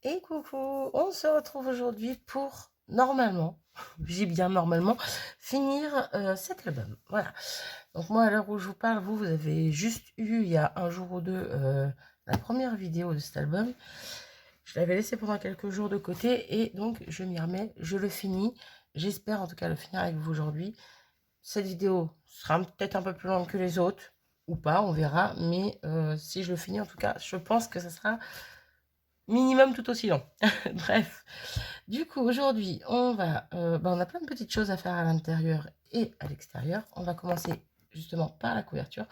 Et coucou, on se retrouve aujourd'hui pour, normalement, j'ai bien normalement, finir cet album. Voilà. Donc moi, à l'heure où je vous parle, vous avez juste eu, il y a un jour ou deux, la première vidéo de cet album. Je l'avais laissé pendant quelques jours de côté et donc je m'y remets, je le finis. J'espère en tout cas le finir avec vous aujourd'hui. Cette vidéo sera peut-être un peu plus longue que les autres, ou pas, on verra. Mais si je le finis, en tout cas, je pense que ça sera minimum tout aussi long. Bref, du coup aujourd'hui on on a plein de petites choses à faire à l'intérieur et à l'extérieur. On va commencer justement par la couverture.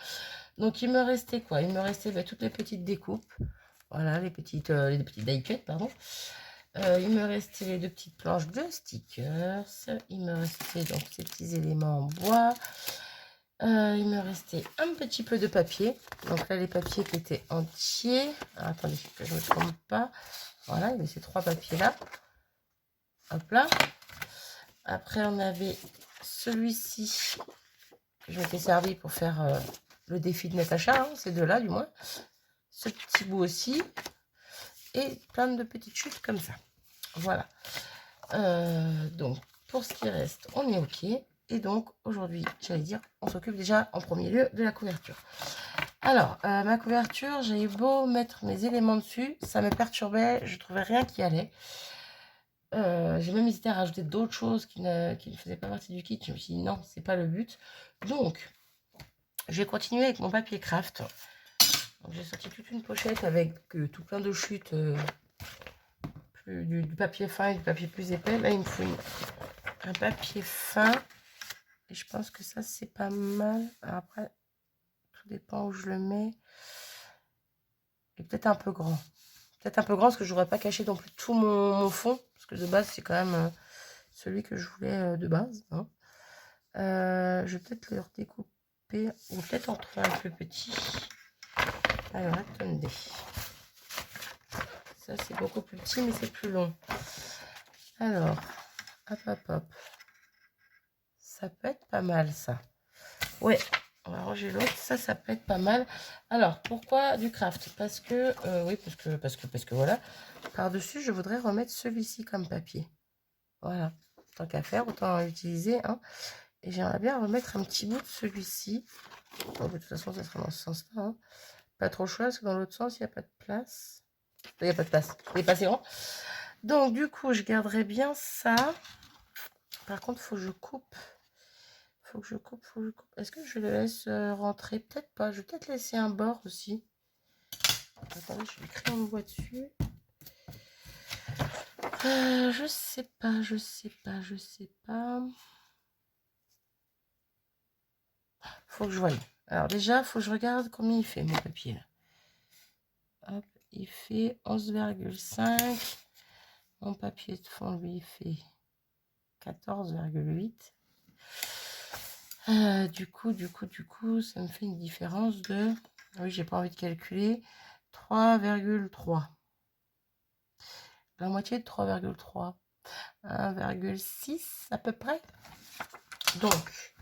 Donc il me restait quoi? Il me restait toutes les petites découpes, voilà, les petites die cuts, pardon. Il me restait les deux petites planches de stickers. Il me restait donc ces petits éléments en bois. Il me restait un petit peu de papier. Donc là, les papiers qui étaient entiers. Alors, attendez que je ne me trompe pas. Voilà, il y avait ces trois papiers là. Hop là. Après, on avait celui-ci que je m'étais servi pour faire le défi de Natacha, hein, ces deux-là du moins. Ce petit bout aussi. Et plein de petites chutes comme ça. Voilà. Donc, pour ce qui reste, on est OK. Et donc, aujourd'hui, j'allais dire, on s'occupe déjà en premier lieu de la couverture. Alors, ma couverture, j'ai eu beau mettre mes éléments dessus, ça me perturbait, je trouvais rien qui allait. J'ai même hésité à rajouter d'autres choses qui ne faisaient pas partie du kit. Je me suis dit non, c'est pas le but. Donc, je vais continuer avec mon papier craft. J'ai sorti toute une pochette avec tout plein de chutes, du papier fin et du papier plus épais. Là, il me faut un papier fin. Et je pense que ça, c'est pas mal. Alors après, tout dépend où je le mets. Et peut-être un peu grand. Peut-être un peu grand parce que je n'aurais pas caché non plus tout mon fond. Parce que de base, c'est quand même celui que je voulais de base. Hein. Je vais peut-être le redécouper. Ou peut-être en trouver un peu petit. Alors, attendez. Ça, c'est beaucoup plus petit, mais c'est plus long. Alors, hop, hop, hop. Ça peut être pas mal, ça. Ouais, on va ranger l'autre. Ça peut être pas mal. Alors, pourquoi du craft? Parce que, oui, parce que voilà. Par-dessus, je voudrais remettre celui-ci comme papier. Voilà. Tant qu'à faire, autant l'utiliser. Hein. Et j'aimerais bien remettre un petit bout de celui-ci. Bon, de toute façon, ça sera dans ce sens-là. Hein. Pas trop chaud, parce que dans l'autre sens, il n'y a pas de place. Il n'y a pas de place. Il n'est pas assez grand. Donc, du coup, je garderai bien ça. Par contre, il faut que je coupe. Faut que je coupe. Est-ce que je le laisse rentrer? Peut-être pas. Je vais peut-être laisser un bord aussi. Attendez, je vais écrire en bois dessus. Je sais pas. Faut que je voie. Alors déjà, faut que je regarde combien il fait mon papier là. Hop, il fait 11,5. Mon papier de fond, lui, il fait 14,8. Du coup, ça me fait une différence de... Oui, j'ai pas envie de calculer. 3,3. La moitié de 3,3. 1,6 à peu près. Donc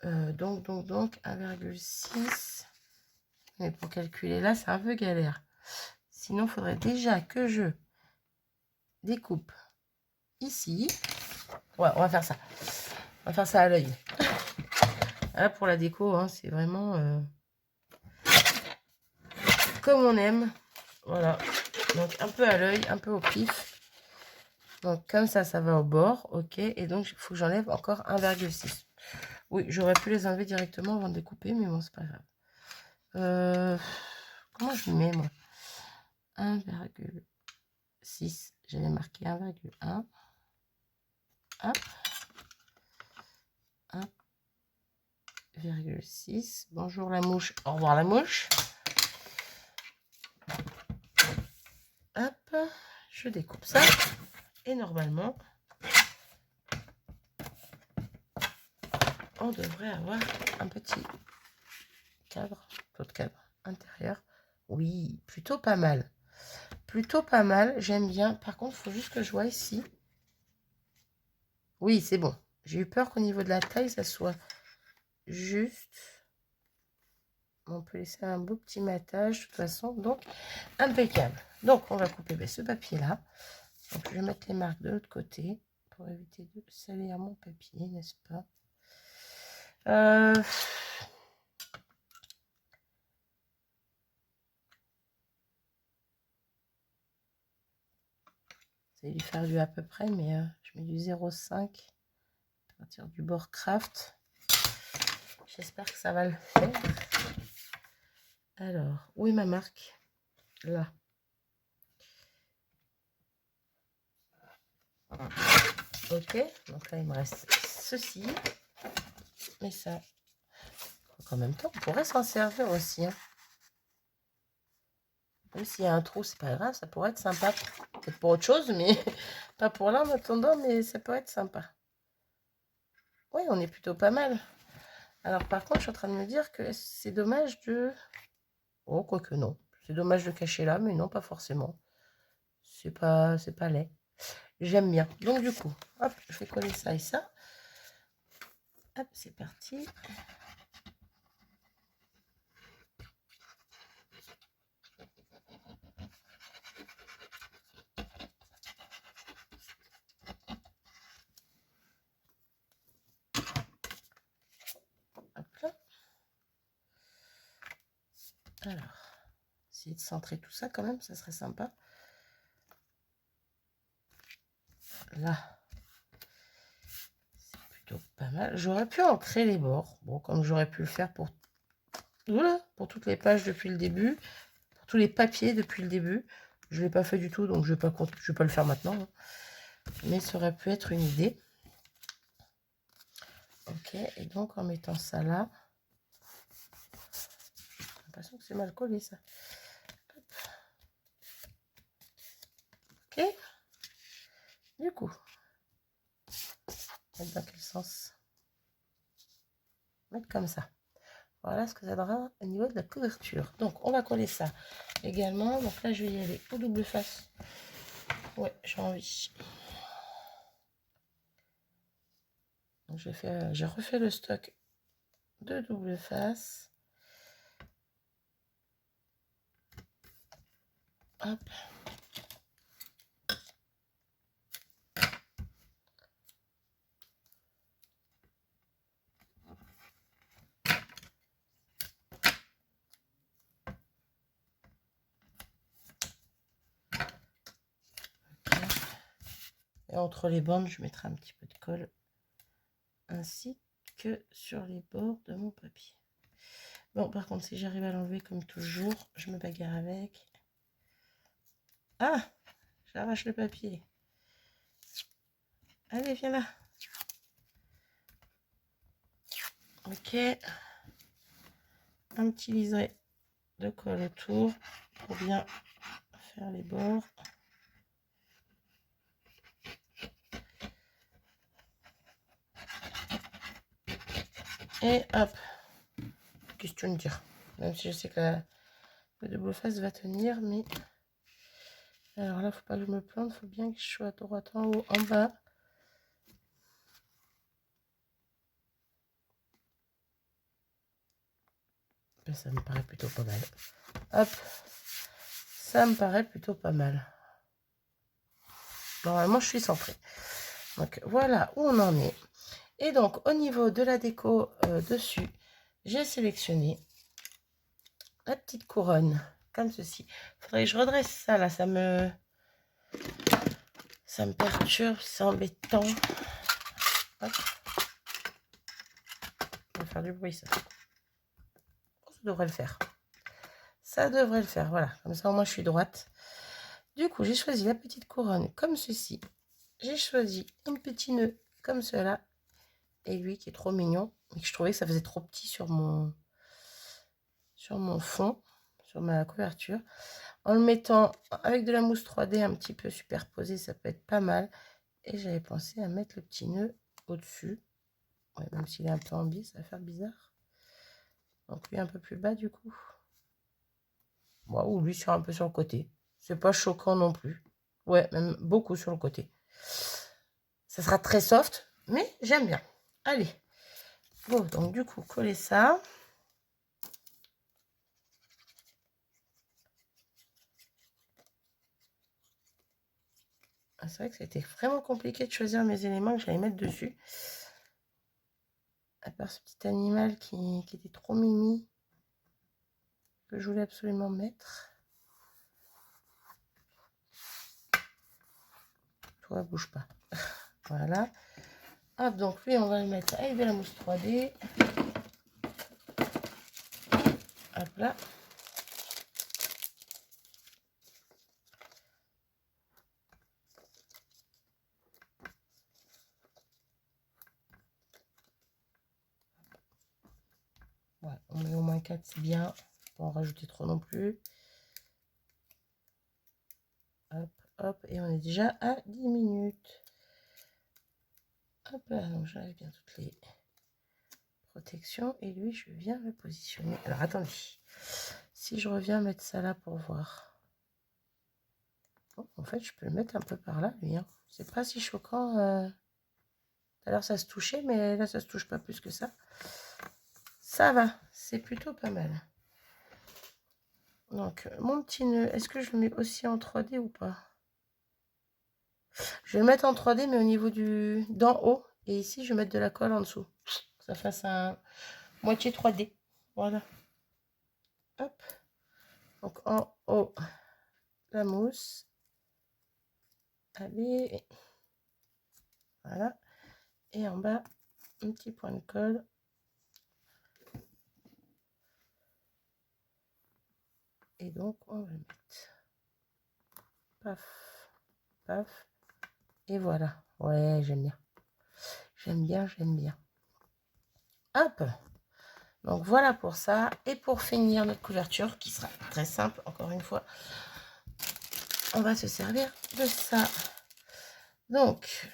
1,6. Mais pour calculer là, c'est un peu galère. Sinon, il faudrait déjà que je découpe ici. Ouais, on va faire ça. On va faire ça à l'œil. Là, pour la déco, hein, c'est vraiment comme on aime. Voilà. Donc, un peu à l'œil, un peu au pif. Donc, comme ça va au bord. OK. Et donc, il faut que j'enlève encore 1,6. Oui, j'aurais pu les enlever directement avant de découper, mais bon, c'est pas grave. Comment je mets, moi? 1,6. J'avais marqué 1,1. Hop. 1,6. Bonjour la mouche. Au revoir la mouche. Hop. Je découpe ça. Et normalement, on devrait avoir un petit cadre, d'autres cadre intérieur. Oui, plutôt pas mal. Plutôt pas mal, j'aime bien. Par contre, il faut juste que je vois ici. Oui, c'est bon. J'ai eu peur qu'au niveau de la taille, ça soit juste. On peut laisser un beau petit matage, de toute façon, donc impeccable. Donc, on va couper ce papier-là. Donc, je vais mettre les marques de l'autre côté pour éviter de salir mon papier, n'est-ce pas? Vous allez lui faire du à peu près, mais je mets du 0,5 à partir du bord craft. J'espère que ça va le faire. Alors, où est ma marque? Là. Ok, donc là il me reste ceci. Mais ça, en même temps, on pourrait s'en servir aussi. Hein. Même s'il y a un trou, c'est pas grave, ça pourrait être sympa. Peut-être pour autre chose, mais pas pour là en attendant, mais ça peut être sympa. Oui, on est plutôt pas mal. Alors par contre, je suis en train de me dire que c'est dommage de... Oh, quoique non. C'est dommage de cacher là, mais non, pas forcément. C'est pas laid. J'aime bien. Donc du coup, hop, je vais coller ça et ça. Hop, c'est parti. Hop là. Alors, essayer de centrer tout ça quand même, ça serait sympa. Là, c'est plutôt pas mal. J'aurais pu ancrer les bords. Bon, comme j'aurais pu le faire pour toutes les pages depuis le début, pour tous les papiers depuis le début. Je ne l'ai pas fait du tout, donc je ne vais pas le faire maintenant. Hein. Mais ça aurait pu être une idée. Ok, et donc en mettant ça là, j'ai l'impression que c'est mal collé ça. Hop. Ok, du coup, mettre dans quel sens? Mettre comme ça. Voilà ce que ça donnera au niveau de la couverture. Donc on va coller ça également. Donc là je vais y aller au double face. Ouais, j'ai envie. Donc j'ai refait le stock de double face. Hop. Et entre les bandes, je mettrai un petit peu de colle ainsi que sur les bords de mon papier. Bon, par contre, si j'arrive à l'enlever comme toujours, je me bagarre avec. Ah, j'arrache le papier. Allez, viens là. Ok. Un petit liseré de colle autour pour bien faire les bords. Et hop. Question de dire. Même si je sais que le double face va tenir, mais... Alors là, faut pas que je me plante, faut bien que je sois à droite en haut, en bas. Ben, ça me paraît plutôt pas mal. Hop. Ça me paraît plutôt pas mal. Normalement, je suis centrée. Donc, voilà où on en est. Et donc, au niveau de la déco dessus, j'ai sélectionné la petite couronne, comme ceci. Faudrait que je redresse ça, là, ça me perturbe, c'est embêtant. Hop. Ça va faire du bruit, ça. Oh, ça devrait le faire. Ça devrait le faire, voilà. Comme ça, au moins, je suis droite. Du coup, j'ai choisi la petite couronne comme ceci. J'ai choisi un petit nœud comme cela. Et lui qui est trop mignon. Mais que je trouvais que ça faisait trop petit sur mon fond, sur ma couverture. En le mettant avec de la mousse 3D un petit peu superposée, ça peut être pas mal. Et j'avais pensé à mettre le petit nœud au-dessus. Ouais, même s'il est un peu en biais, ça va faire bizarre. Donc lui un peu plus bas du coup. Ouais, ou lui un peu sur le côté. C'est pas choquant non plus. Ouais, même beaucoup sur le côté. Ça sera très soft, mais j'aime bien. Allez. Bon, donc du coup, coller ça. C'est vrai que c'était vraiment compliqué de choisir mes éléments que j'allais mettre dessus. À part ce petit animal qui était trop mimi, que je voulais absolument mettre. Toi, bouge pas. Voilà. Hop, donc lui, on va le mettre avec de la mousse 3D. Hop là. Ouais, on met au moins 4, c'est bien. Pas en rajouter trop non plus. Hop, hop, et on est déjà à 10 minutes. Hop là, donc j'enlève bien toutes les protections. Et lui, je viens le positionner. Alors, attendez. Si je reviens mettre ça là pour voir. Bon, en fait, je peux le mettre un peu par là, lui. Hein. C'est pas si choquant. Tout à l'heure, ça se touchait, mais là, ça se touche pas plus que ça. Ça va, c'est plutôt pas mal. Donc, mon petit nœud, est-ce que je le mets aussi en 3D ou pas? Je vais le mettre en 3D, mais au niveau d'en haut. Et ici, je vais mettre de la colle en dessous. Ça fasse un moitié 3D. Voilà. Hop. Donc, en haut, la mousse. Allez. Voilà. Et en bas, un petit point de colle. Et donc, on va le mettre. Paf. Paf. Et voilà. Ouais, j'aime bien. J'aime bien, j'aime bien. Hop. Donc voilà pour ça. Et pour finir notre couverture, qui sera très simple, encore une fois, on va se servir de ça. Donc,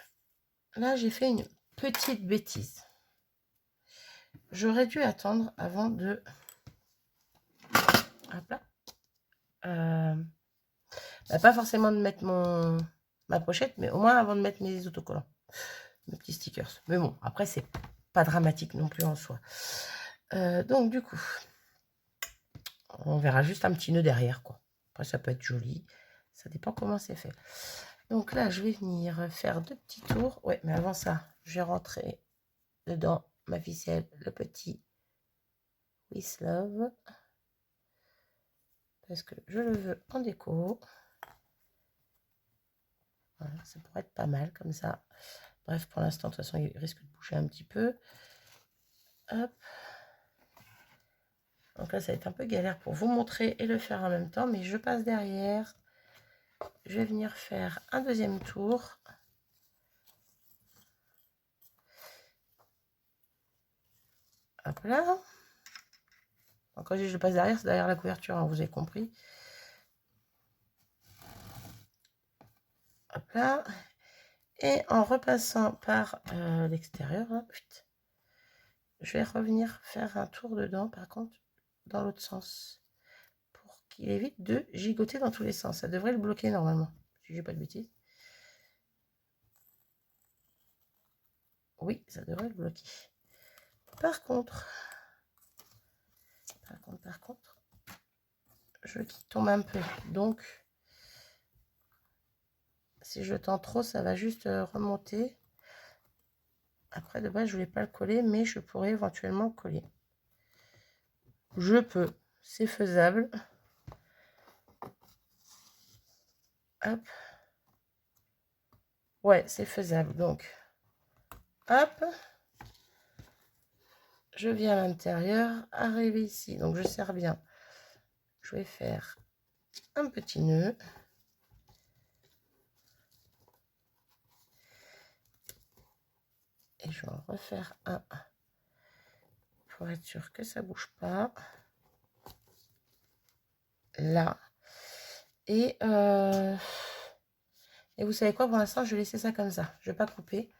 là, j'ai fait une petite bêtise. J'aurais dû attendre avant de... Hop là. Pas forcément de mettre ma pochette, mais au moins avant de mettre mes autocollants. Mes petits stickers. Mais bon, après, c'est pas dramatique non plus en soi. Donc, du coup, on verra juste un petit nœud derrière, quoi. Après, ça peut être joli. Ça dépend comment c'est fait. Donc là, je vais venir faire 2 petits tours. Ouais, mais avant ça, je vais rentrer dedans ma ficelle, le petit With Love. Parce que je le veux en déco. Voilà, ça pourrait être pas mal comme ça. Bref, pour l'instant, de toute façon, il risque de bouger un petit peu. Hop. Donc là, ça va être un peu galère pour vous montrer et le faire en même temps. Mais je passe derrière. Je vais venir faire un deuxième tour. Hop là. Donc, quand je dis je passe derrière, c'est derrière la couverture, hein, vous avez compris. Hop là. Et en repassant par l'extérieur, je vais revenir faire un tour dedans, par contre, dans l'autre sens. Pour qu'il évite de gigoter dans tous les sens. Ça devrait le bloquer normalement, si j'ai pas de bêtises. Oui, ça devrait le bloquer. Par contre, je veux qu'il tombe un peu. Donc, si je tends trop, ça va juste remonter. Après, de base, je voulais pas le coller, mais je pourrais éventuellement coller. Je peux, c'est faisable. Hop. Ouais, c'est faisable. Donc, hop. Je viens à l'intérieur, arriver ici. Donc, je serre bien. Je vais faire un petit nœud. Et je vais en refaire un pour être sûr que ça ne bouge pas. Là. Et vous savez quoi, pour l'instant, je vais laisser ça comme ça. Je ne vais pas couper.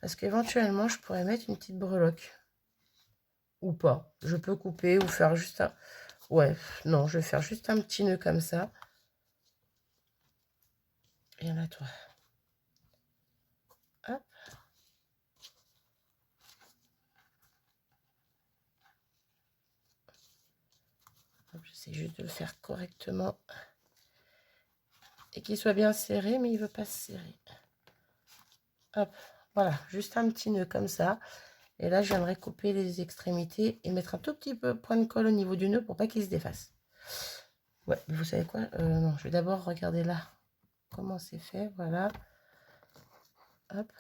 Parce qu'éventuellement, je pourrais mettre une petite breloque. Ou pas. Je peux couper ou faire juste un... Ouais, non, je vais faire juste un petit nœud comme ça. Et là, toi. Hop. J'essaie juste de le faire correctement. et qu'il soit bien serré, mais il veut pas se serrer. Hop, voilà, juste un petit nœud comme ça. Et là, j'aimerais couper les extrémités et mettre un tout petit peu point de colle au niveau du nœud pour pas qu'il se défasse. Ouais, vous savez quoi? Non, je vais d'abord regarder là comment c'est fait. Voilà. Hop.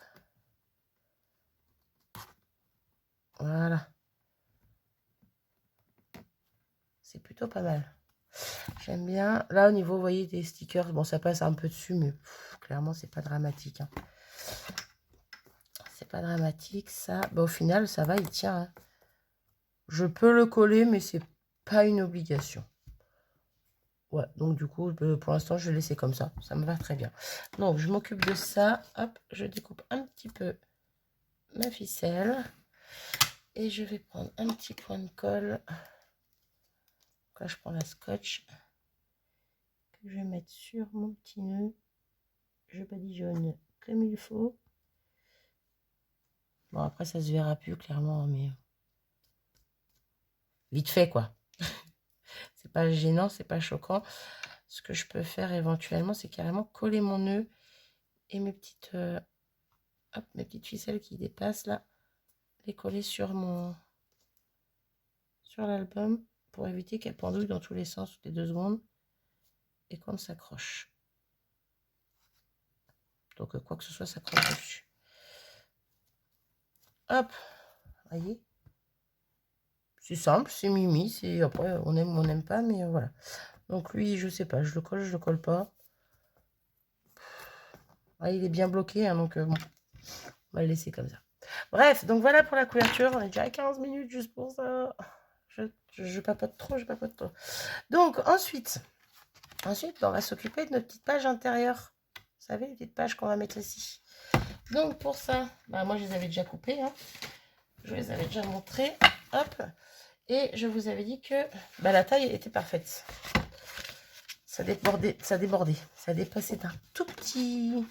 Voilà. C'est plutôt pas mal. J'aime bien. Là, au niveau, vous voyez, des stickers, bon, ça passe un peu dessus, mais clairement, c'est pas dramatique. Hein. C'est pas dramatique, ça. Bah, au final, ça va, il tient. Hein. Je peux le coller, mais c'est pas une obligation. Ouais, donc du coup, pour l'instant, je vais laisser comme ça. Ça me va très bien. Donc, je m'occupe de ça. Hop, je découpe un petit peu ma ficelle. Et je vais prendre un petit point de colle. Là, je prends la scotch. Que je vais mettre sur mon petit nœud. Je badigeonne comme il faut. Bon, après, ça se verra plus clairement, mais vite fait, quoi. C'est pas gênant, c'est pas choquant. Ce que je peux faire éventuellement, c'est carrément coller mon nœud et mes petites, hop, mes petites ficelles qui dépassent là, les coller sur l'album pour éviter qu'elles pendouillent dans tous les sens toutes les 2 secondes et qu'on ne s'accroche. Donc quoi que ce soit s'accroche dessus. Hop, voyez. C'est simple, c'est mimi, c'est après on aime ou on n'aime pas, mais voilà. Donc lui, je sais pas, je le colle pas. Ah, il est bien bloqué, hein, donc bon, on va le laisser comme ça. Bref, donc voilà pour la couverture. On est déjà à 15 minutes juste pour ça. Je papote trop, je papote trop. Donc ensuite, on va s'occuper de notre petite page intérieure. Vous savez, les petites pages qu'on va mettre ici. Donc pour ça, bah, moi je les avais déjà coupées. Hein. Je vous les avais déjà montrées. Hop. Et je vous avais dit que bah, la taille était parfaite. Ça débordait, ça dépassait d'un tout petit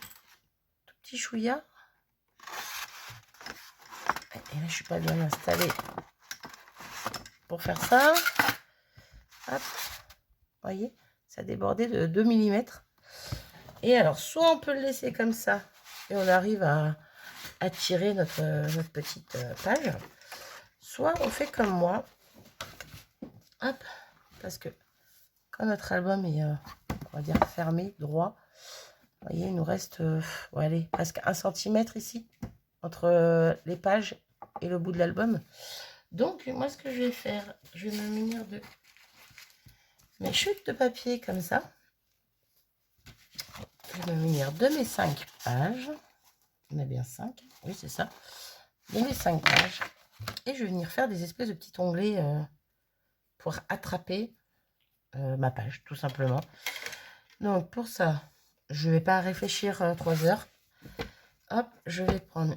chouïa. Et là, je suis pas bien installée pour faire ça. Hop, voyez, ça débordait de 2 mm. Et alors, soit on peut le laisser comme ça et on arrive à tirer notre petite page, soit on fait comme moi. Hop, parce que quand notre album est, on va dire, fermé, droit, vous voyez, il nous reste, allez, presque 1 cm ici, entre les pages et le bout de l'album. Donc, moi, ce que je vais faire, je vais me munir de mes chutes de papier comme ça. Je vais me munir de mes 5 pages. On a bien 5, oui, c'est ça. De mes 5 pages. Et je vais venir faire des espèces de petits onglets pour attraper ma page, tout simplement. Donc, pour ça, je ne vais pas réfléchir 3 heures. Hop, je vais prendre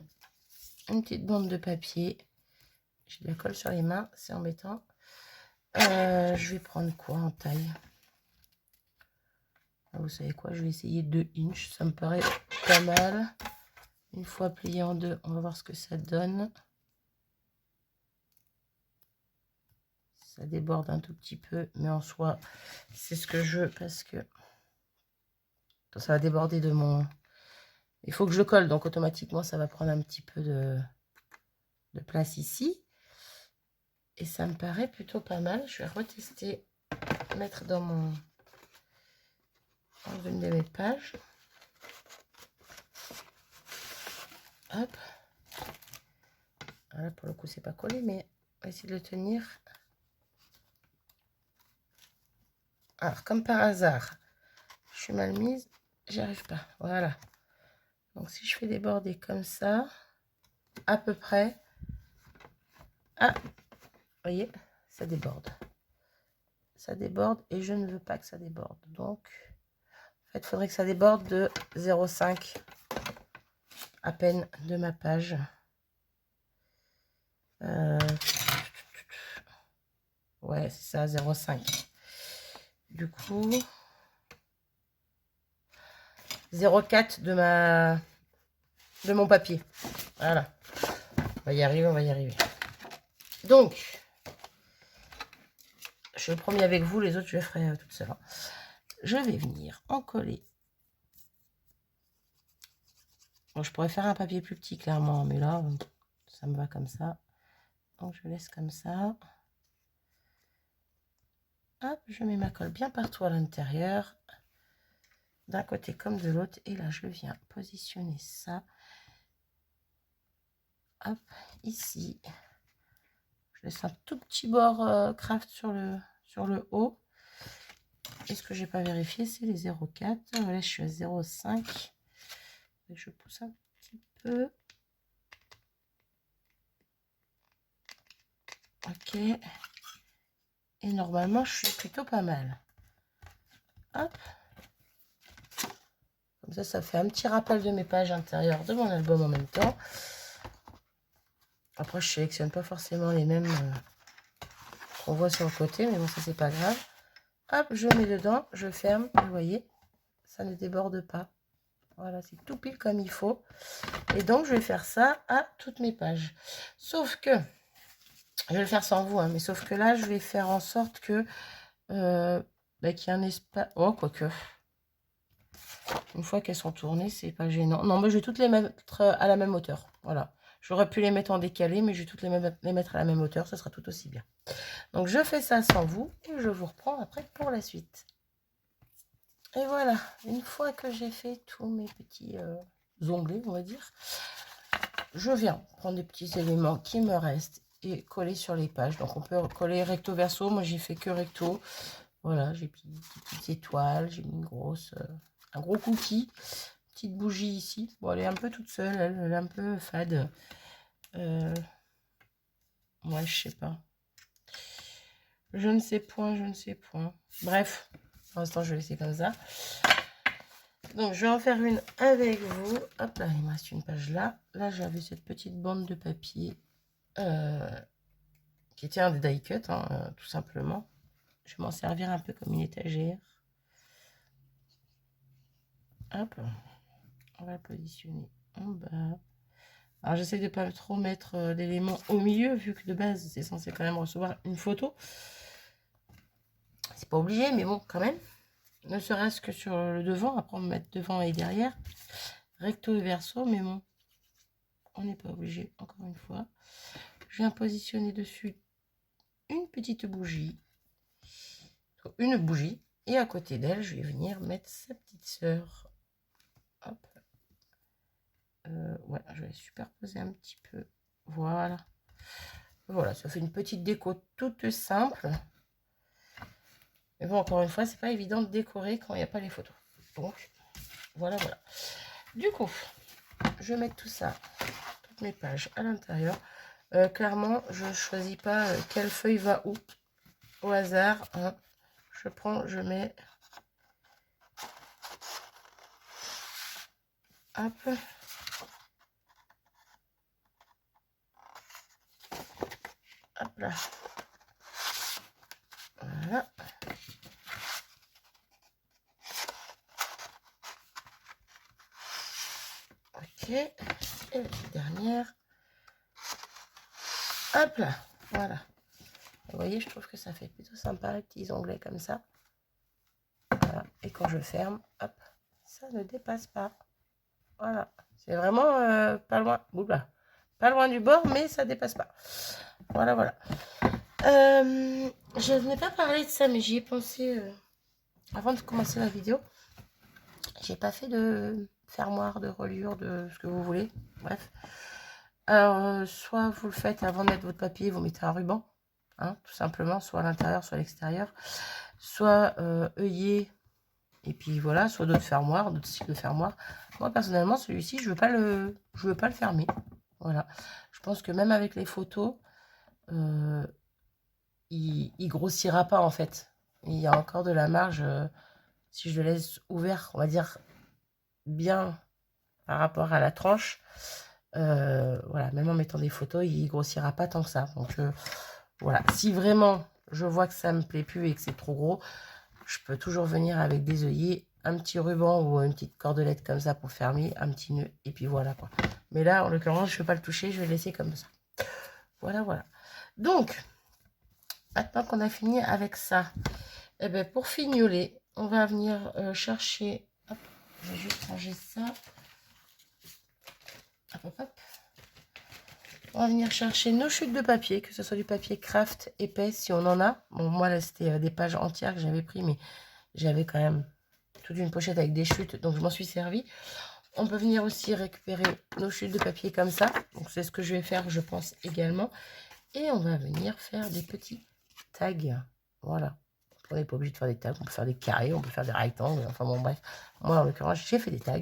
une petite bande de papier. J'ai de la colle sur les mains, c'est embêtant. Je vais prendre quoi en taille? Vous savez quoi, je vais essayer 2 inches, ça me paraît pas mal. Une fois plié en 2, on va voir ce que ça donne. Ça déborde un tout petit peu, mais en soi, c'est ce que je veux parce que ça va déborder de mon... Il faut que je le colle, donc automatiquement, ça va prendre un petit peu de place ici. Et ça me paraît plutôt pas mal. Je vais retester, mettre dans une de mes pages. Hop. Voilà, pour le coup, c'est pas collé, mais on va essayer de le tenir. Alors, comme par hasard, je suis mal mise, j'y arrive pas. Voilà. Donc, si je fais déborder comme ça, à peu près, ah, vous voyez, ça déborde. Ça déborde et je ne veux pas que ça déborde. Donc, en fait, il faudrait que ça déborde de 0,5 à peine de ma page. Ouais, c'est ça, 0,5. Du coup, 0,4 de mon papier. Voilà. On va y arriver, on va y arriver. Donc, je suis le premier avec vous, les autres je les ferai toute seule. Je vais venir en coller Bon, je pourrais faire un papier plus petit, clairement, mais là, ça me va comme ça. Donc, je laisse comme ça. Hop, je mets ma colle bien partout à l'intérieur, d'un côté comme de l'autre. Et là, je viens positionner ça. Hop, ici. Je laisse un tout petit bord craft sur le haut. Et ce que j'ai pas vérifié, c'est les 0,4. Là, je suis à 0,5. Je pousse un petit peu. Ok. Et normalement, je suis plutôt pas mal. Hop. Comme ça fait un petit rappel de mes pages intérieures de mon album en même temps. Après, je sélectionne pas forcément les mêmes qu'on voit sur le côté, mais bon, ça, c'est pas grave. Hop, je mets dedans, je ferme. Vous voyez, ça ne déborde pas. Voilà, c'est tout pile comme il faut. Et donc, je vais faire ça à toutes mes pages. Sauf que, je vais le faire sans vous, hein, mais sauf que là, je vais faire en sorte que qu'il y ait un espace. Oh, quoique. Une fois qu'elles sont tournées, c'est pas gênant. Non, moi, je vais toutes les mettre à la même hauteur. Voilà. J'aurais pu les mettre en décalé, mais je vais toutes les mettre à la même hauteur. Ça sera tout aussi bien. Donc, je fais ça sans vous et je vous reprends après pour la suite. Et voilà. Une fois que j'ai fait tous mes petits onglets, on va dire, je viens prendre des petits éléments qui me restent et coller sur les pages. Donc, on peut coller recto verso. Moi, j'ai fait que recto. Voilà, j'ai mis des petites étoiles. J'ai mis un gros cookie. Petite bougie ici. Bon, elle est un peu toute seule. Elle est un peu fade. Ouais, je sais pas. Je ne sais point, je ne sais point. Bref, pour l'instant, je vais laisser comme ça. Donc, je vais en faire une avec vous. Hop là, il me reste une page là. Là, j'avais cette petite bande de papier qui était un des die cut, hein, tout simplement. Je vais m'en servir un peu comme une étagère. Hop, on va le positionner en bas. Alors, j'essaie de ne pas trop mettre d'éléments au milieu, vu que de base, c'est censé quand même recevoir une photo. C'est pas obligé, mais bon, quand même. Ne serait-ce que sur le devant. Après, on va mettre devant et derrière. Recto et verso, mais bon, on n'est pas obligé, encore une fois. Je viens positionner dessus une petite bougie. Une bougie. Et à côté d'elle, je vais venir mettre sa petite sœur. Hop. Ouais, je vais superposer un petit peu. Voilà. Voilà, ça fait une petite déco toute simple. Mais bon, encore une fois, c'est pas évident de décorer quand il n'y a pas les photos. Donc, voilà, voilà. Du coup, je vais mettre tout ça, toutes mes pages à l'intérieur. Clairement, je ne choisis pas quelle feuille va où. Au hasard, hein. Je prends, je mets. Hop. Hop là. Voilà. Ok. Et la petite dernière. Hop là. Voilà. Vous voyez, je trouve que ça fait plutôt sympa, les petits onglets comme ça. Voilà. Et quand je ferme, hop, ça ne dépasse pas. Voilà. C'est vraiment pas loin. Oula. Pas loin du bord, mais ça dépasse pas. Voilà, voilà. Je n'ai pas parlé de ça, mais j'y ai pensé avant de commencer la vidéo. J'ai pas fait de fermoir, de reliure, de ce que vous voulez. Bref. Alors, soit vous le faites avant de mettre votre papier, vous mettez un ruban, hein, tout simplement, soit à l'intérieur, soit à l'extérieur. Soit œillet, et puis voilà, soit d'autres fermoirs, d'autres styles de fermoirs. Moi, personnellement, celui-ci, je veux pas le fermer. Voilà. Je pense que même avec les photos, il grossira pas, en fait. Il y a encore de la marge, si je le laisse ouvert, on va dire, bien par rapport à la tranche. Voilà, même en mettant des photos, il grossira pas tant que ça. Donc, voilà. Si vraiment, je vois que ça me plaît plus et que c'est trop gros, je peux toujours venir avec des œillets, un petit ruban ou une petite cordelette comme ça pour fermer, un petit nœud, et puis voilà quoi. Mais là, en l'occurrence, je ne vais pas le toucher, je vais le laisser comme ça. Voilà, voilà. Donc, maintenant qu'on a fini avec ça, eh ben, pour fignoler, on va venir chercher... Hop, je vais juste ranger ça. On va venir chercher nos chutes de papier, que ce soit du papier craft épais si on en a. Bon, moi là c'était des pages entières que j'avais pris, mais j'avais quand même toute une pochette avec des chutes, donc je m'en suis servi. On peut venir aussi récupérer nos chutes de papier comme ça. Donc c'est ce que je vais faire, je pense également. Et on va venir faire des petits tags. Voilà. On n'est pas obligé de faire des tags, on peut faire des carrés, on peut faire des rectangles. Enfin bon, bref. Moi en l'occurrence, j'ai fait des tags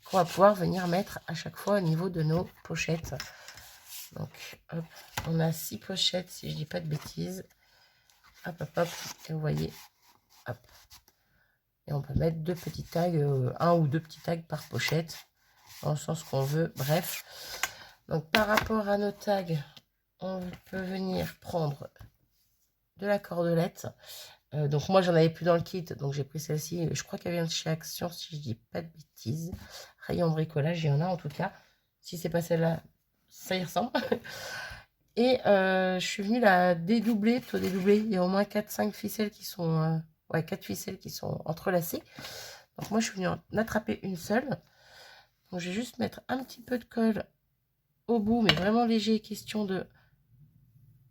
qu'on va pouvoir venir mettre à chaque fois au niveau de nos pochettes. Donc, hop, on a 6 pochettes, si je dis pas de bêtises. Hop, hop, hop. Et vous voyez, hop. Et on peut mettre 2 petits tags, 1 ou 2 petits tags par pochette, dans le sens qu'on veut. Bref. Donc, par rapport à nos tags, on peut venir prendre de la cordelette. Donc, moi, j'en avais plus dans le kit, donc j'ai pris celle-ci. Je crois qu'elle vient de chez Action, si je dis pas de bêtises. Rayon bricolage, il y en a en tout cas. Si c'est pas celle-là, ça y ressemble. Et je suis venue la dédoubler, plutôt dédoubler. Il y a au moins 4-5 ficelles qui sont... ouais, 4 ficelles qui sont entrelacées. Donc moi, je suis venue en attraper une seule. Donc je vais juste mettre un petit peu de colle au bout, mais vraiment léger, question de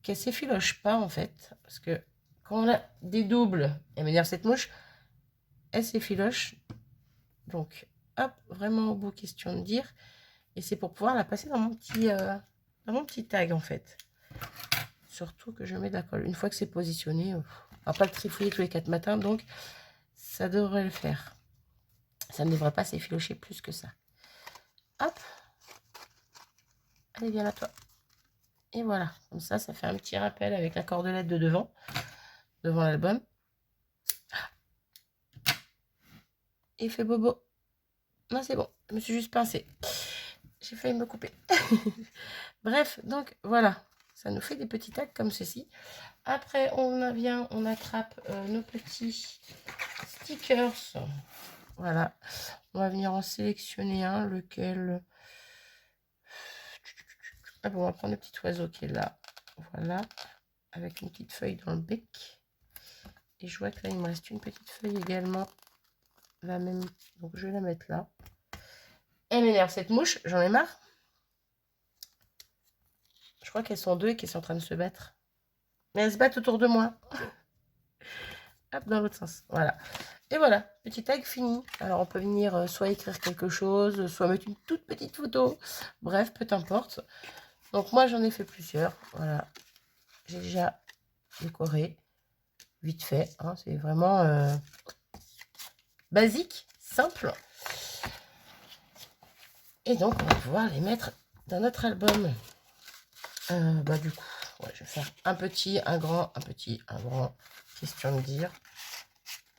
qu'elle ne s'effiloche pas en fait. Parce que quand on la dédouble, et manière cette mouche, elle s'effiloche. Donc hop, vraiment au bout, question de dire. Et c'est pour pouvoir la passer dans mon petit tag en fait. Surtout que je mets de la colle. Une fois que c'est positionné, on va pas le trifouiller tous les 4 matins, donc ça devrait le faire. Ça ne devrait pas s'effilocher plus que ça. Hop. Allez, viens là, toi. Et voilà. Comme ça fait un petit rappel avec la cordelette de devant l'album. Et il fait bobo. Non, c'est bon. Je me suis juste pincée. J'ai failli me couper. Bref, donc voilà. Ça nous fait des petits tags comme ceci. Après, on attrape nos petits stickers. Voilà. On va venir en sélectionner un, lequel... Ah bon, on va prendre le petit oiseau qui est là. Voilà. Avec une petite feuille dans le bec. Et je vois que là, il me reste une petite feuille également. La même. Donc, je vais la mettre là. Elle m'énerve cette mouche. J'en ai marre. Je crois qu'elles sont 2 et qu'elles sont en train de se battre. Mais elles se battent autour de moi. Hop, dans l'autre sens. Voilà. Et voilà, petit tag fini. Alors, on peut venir soit écrire quelque chose, soit mettre une toute petite photo. Bref, peu importe. Donc, moi, j'en ai fait plusieurs. Voilà. J'ai déjà décoré. Vite fait. Hein, c'est vraiment basique, simple. Et donc, on va pouvoir les mettre dans notre album. Du coup, ouais, je vais faire un petit, un grand, un petit, un grand. Question de dire.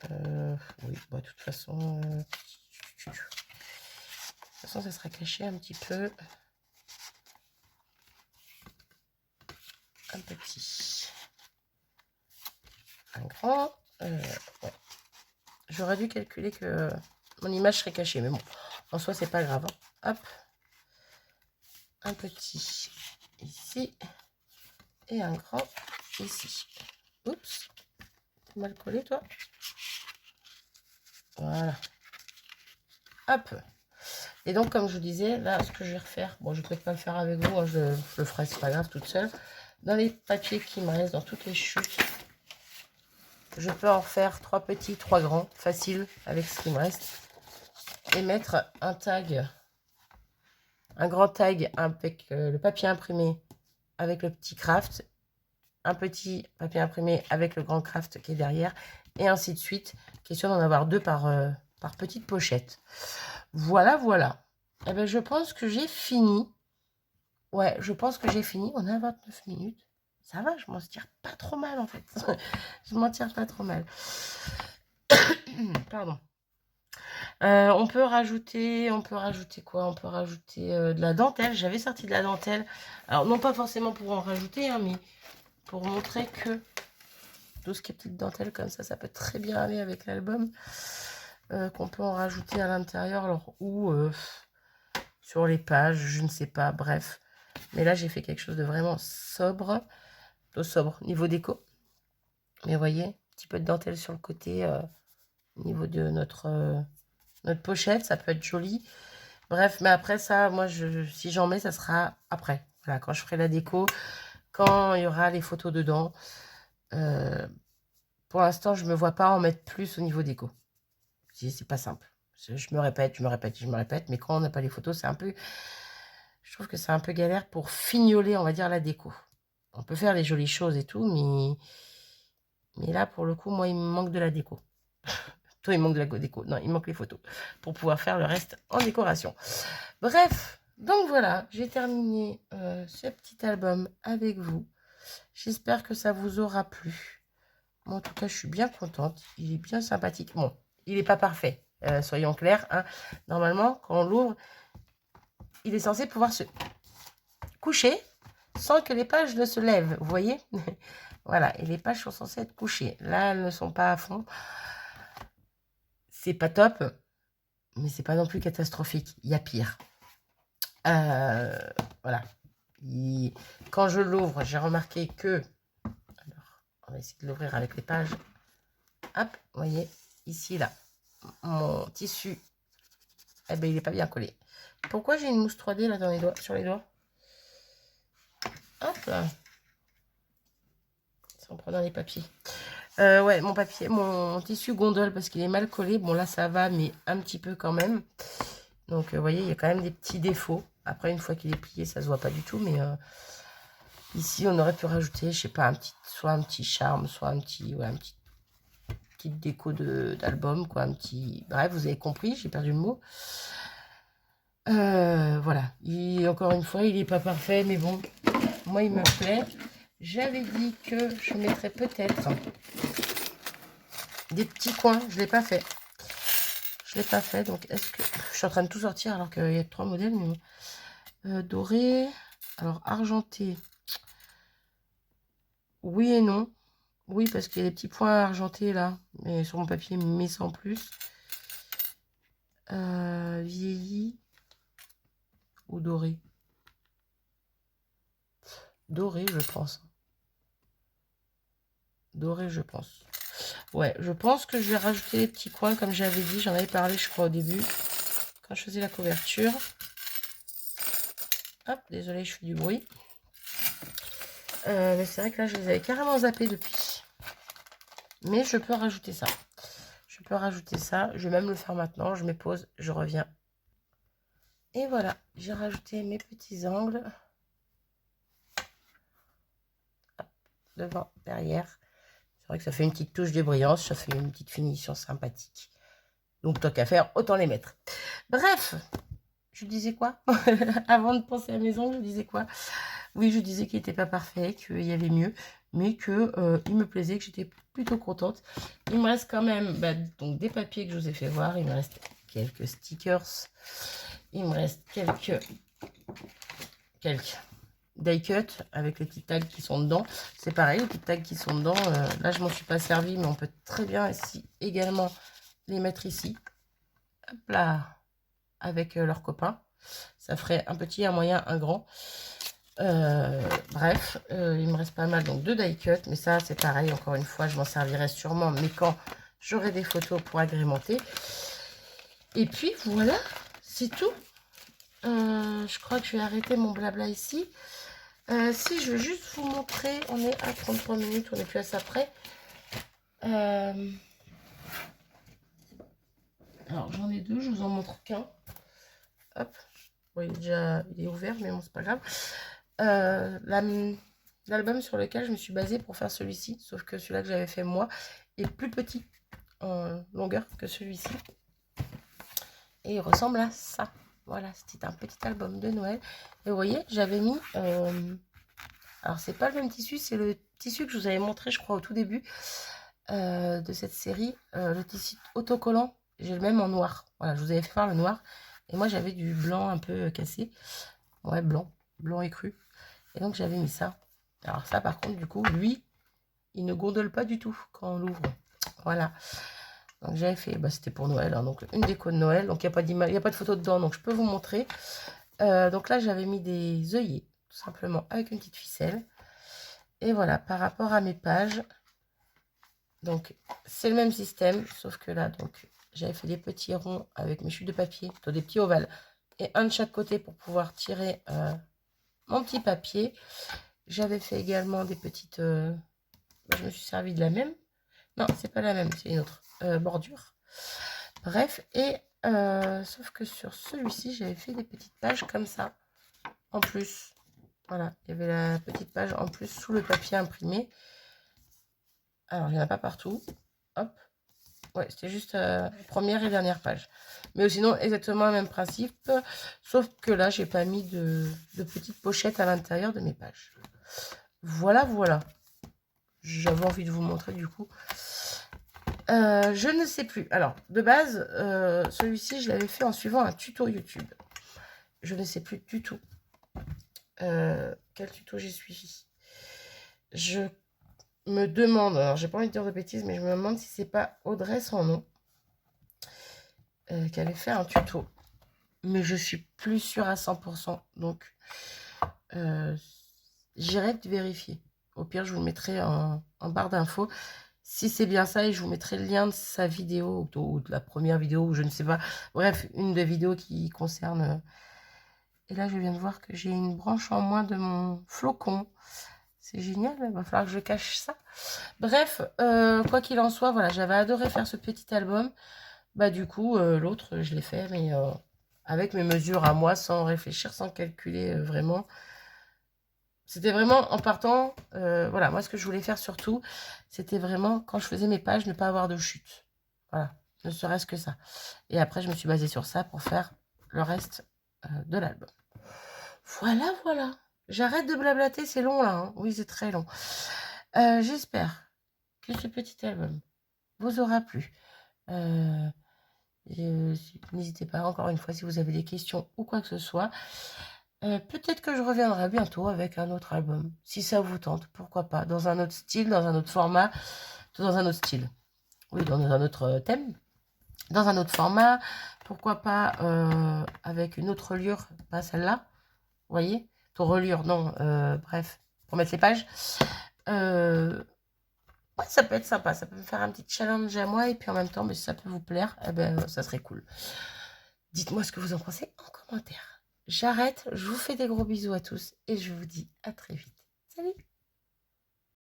Oui, de toute façon... ça sera caché un petit peu. Un petit. Un grand. Ouais. J'aurais dû calculer que mon image serait cachée, mais bon, en soi, c'est pas grave. Hein. Hop. Un petit ici. Et un grand ici. Oups. T'es mal collé, toi. Voilà. Hop. Et donc, comme je vous disais, là, ce que je vais refaire, bon, je ne peux pas le faire avec vous, hein, je le ferai, c'est pas grave, toute seule. Dans les papiers qui me restent, dans toutes les chutes, je peux en faire 3 petits, 3 grands, facile, avec ce qui me reste. Et mettre un tag, un grand tag avec le papier imprimé, avec le petit craft, un petit papier imprimé avec le grand craft qui est derrière, et ainsi de suite. Question d'en avoir 2 par petite pochette. Voilà, voilà. Eh bien, je pense que j'ai fini. Ouais, je pense que j'ai fini. On est à 29 minutes. Ça va, je m'en tire pas trop mal, en fait. Je m'en tire pas trop mal. Pardon. On peut rajouter quoi? On peut rajouter de la dentelle. J'avais sorti de la dentelle. Alors, non pas forcément pour en rajouter, hein, mais pour montrer que tout ce qui est petite dentelle comme ça peut très bien aller avec l'album. Qu'on peut en rajouter à l'intérieur, alors ou sur les pages, je ne sais pas, bref. Mais là, j'ai fait quelque chose de vraiment sobre, niveau déco. Mais vous voyez, petit peu de dentelle sur le côté, au niveau de notre pochette, ça peut être joli. Bref, mais après ça, moi, si j'en mets, ça sera après. Voilà, quand je ferai la déco, quand il y aura les photos dedans. Pour l'instant, je ne me vois pas en mettre plus au niveau déco. C'est pas simple. Je me répète, je me répète, je me répète, mais quand on n'a pas les photos, c'est un peu... Je trouve que c'est un peu galère pour fignoler, on va dire, la déco. On peut faire les jolies choses et tout, mais là, pour le coup, moi, il me manque de la déco. Toi, il manque de la déco. Non, il manque les photos pour pouvoir faire le reste en décoration. Bref, donc voilà, j'ai terminé ce petit album avec vous. J'espère que ça vous aura plu. Moi, en tout cas, je suis bien contente. Il est bien sympathique. Bon, il n'est pas parfait, soyons clairs. Hein. Normalement, quand on l'ouvre, il est censé pouvoir se coucher sans que les pages ne se lèvent. Vous voyez? Voilà, et les pages sont censées être couchées. Là, elles ne sont pas à fond. C'est pas top, mais c'est pas non plus catastrophique. Il y a pire. Voilà. Quand je l'ouvre, j'ai remarqué que... Alors, on va essayer de l'ouvrir avec les pages. Hop, vous voyez, ici, là, mon tissu, eh ben, il n'est pas bien collé. Pourquoi j'ai une mousse 3D là dans les doigts, sur les doigts? Hop là. En prenant les papiers. Ouais, mon papier, mon tissu gondole parce qu'il est mal collé. Bon, là, ça va, mais un petit peu quand même. Donc, vous voyez, il y a quand même des petits défauts. Après, une fois qu'il est plié, ça se voit pas du tout. Mais ici, on aurait pu rajouter, je sais pas, soit un petit charme, soit un petit, ouais, petite déco d'album, quoi. Un petit... Bref, vous avez compris, j'ai perdu le mot. Voilà. Encore une fois, il n'est pas parfait, mais bon, moi, il me plaît. J'avais dit que je mettrais peut-être des petits coins. Je ne l'ai pas fait. Je ne l'ai pas fait. Donc, est-ce que... Je suis en train de tout sortir alors qu'il y a 3 modèles. Mais... doré. Alors, argenté. Oui et non. Oui, parce qu'il y a des petits points argentés là. Mais sur mon papier, mais sans plus. Vieilli. Ou doré. Doré, je pense. Doré, je pense. Ouais, je pense que je vais rajouter les petits coins comme j'avais dit. J'en avais parlé, je crois, au début. Quand je faisais la couverture. Hop, désolé, je fais du bruit. Mais c'est vrai que là, je les avais carrément zappés depuis. Mais je peux rajouter ça. Je peux rajouter ça. Je vais même le faire maintenant. Je mets pause, je reviens. Et voilà, j'ai rajouté mes petits angles. Hop, devant, derrière. C'est vrai que ça fait une petite touche de brillance. Ça fait une petite finition sympathique. Donc, tant qu'à faire, autant les mettre. Bref, je disais quoi? Avant de penser à mes ongles, je disais quoi? Oui, je disais qu'il n'était pas parfait, qu'il y avait mieux, mais que il me plaisait, que j'étais plutôt contente. Il me reste quand même donc des papiers que je vous ai fait voir. Il me reste quelques stickers. Il me reste quelques die cut avec les petits tags qui sont dedans. C'est pareil, les petits tags qui sont dedans. Là, je m'en suis pas servi, mais on peut très bien ici également les mettre ici. Hop là, avec leurs copains. Ça ferait un petit, un moyen, un grand. Bref, il me reste pas mal, donc 2 die cut, mais ça c'est pareil, encore une fois, je m'en servirai sûrement, mais quand j'aurai des photos pour agrémenter. Et puis voilà, c'est tout. Je crois que je vais arrêter mon blabla ici. Si je veux juste vous montrer, on est à 33 minutes, on est plus à ça près. Alors j'en ai 2, je vous en montre qu'un. Hop, bon, il est ouvert, mais bon, c'est pas grave. L'album sur lequel je me suis basée pour faire celui-ci, sauf que celui-là que j'avais fait moi est plus petit en longueur que celui-ci. Et il ressemble à ça. Voilà, c'était un petit album de Noël. Et vous voyez, j'avais mis... alors, c'est pas le même tissu, c'est le tissu que je vous avais montré, je crois, au tout début de cette série. Le tissu autocollant, j'ai le même en noir. Voilà, je vous avais fait voir le noir. Et moi, j'avais du blanc un peu cassé. Ouais, blanc et cru. Et donc, j'avais mis ça. Alors ça, par contre, du coup, lui, il ne gondole pas du tout quand on l'ouvre. Voilà. Donc, j'avais fait, c'était pour Noël, hein, donc une déco de Noël. Donc, il n'y a pas d'image, il n'y a pas de photo dedans, donc je peux vous montrer. Donc là, j'avais mis des œillets, tout simplement, avec une petite ficelle. Et voilà, par rapport à mes pages, donc, c'est le même système, sauf que là, donc, j'avais fait des petits ronds avec mes chutes de papier, plutôt des petits ovales, et un de chaque côté pour pouvoir tirer mon petit papier. J'avais fait également des petites... je me suis servi de la même. Non, c'est pas la même, c'est une autre bordure. Bref, et sauf que sur celui-ci, j'avais fait des petites pages comme ça, en plus. Voilà, il y avait la petite page en plus sous le papier imprimé. Alors, il n'y en a pas partout. Hop. Ouais, c'était juste première et dernière page. Mais sinon, exactement le même principe. Sauf que là, j'ai pas mis de petites pochettes à l'intérieur de mes pages. Voilà, voilà. J'avais envie de vous montrer du coup. Je ne sais plus. Alors, de base, celui-ci, je l'avais fait en suivant un tuto YouTube. Je ne sais plus du tout quel tuto j'ai suivi. Je me demande, alors j'ai pas envie de dire de bêtises, mais je me demande si c'est pas Audrey son nom qui avait fait un tuto. Mais je suis plus sûre à 100%. Donc, j'irai vérifier. Au pire, je vous le mettrai en barre d'infos. Si c'est bien ça, et je vous mettrai le lien de sa vidéo, ou de la première vidéo, ou je ne sais pas. Bref, une des vidéos qui concerne... Et là, je viens de voir que j'ai une branche en moins de mon flocon. C'est génial, il va falloir que je cache ça. Bref, quoi qu'il en soit, voilà, j'avais adoré faire ce petit album. Bah du coup, l'autre, je l'ai fait, mais avec mes mesures à moi, sans réfléchir, sans calculer vraiment. C'était vraiment en partant, voilà, moi ce que je voulais faire surtout, c'était vraiment, quand je faisais mes pages, ne pas avoir de chute. Voilà, ne serait-ce que ça. Et après, je me suis basée sur ça pour faire le reste de l'album. Voilà, voilà. J'arrête de blablater, c'est long là. Hein. Oui, c'est très long. J'espère que ce petit album vous aura plu. N'hésitez pas, encore une fois, si vous avez des questions ou quoi que ce soit. Peut-être que je reviendrai bientôt avec un autre album. Si ça vous tente, pourquoi pas. Dans un autre style, dans un autre format. Dans un autre style. Oui, dans un autre thème. Dans un autre format. Pourquoi pas avec une autre reliure. Pas celle-là. Vous voyez? Pour reliure, non. Bref, pour mettre les pages. Ouais, ça peut être sympa. Ça peut me faire un petit challenge à moi. Et puis en même temps, mais si ça peut vous plaire, eh ben, ça serait cool. Dites-moi ce que vous en pensez en commentaire. J'arrête, je vous fais des gros bisous à tous et je vous dis à très vite. Salut!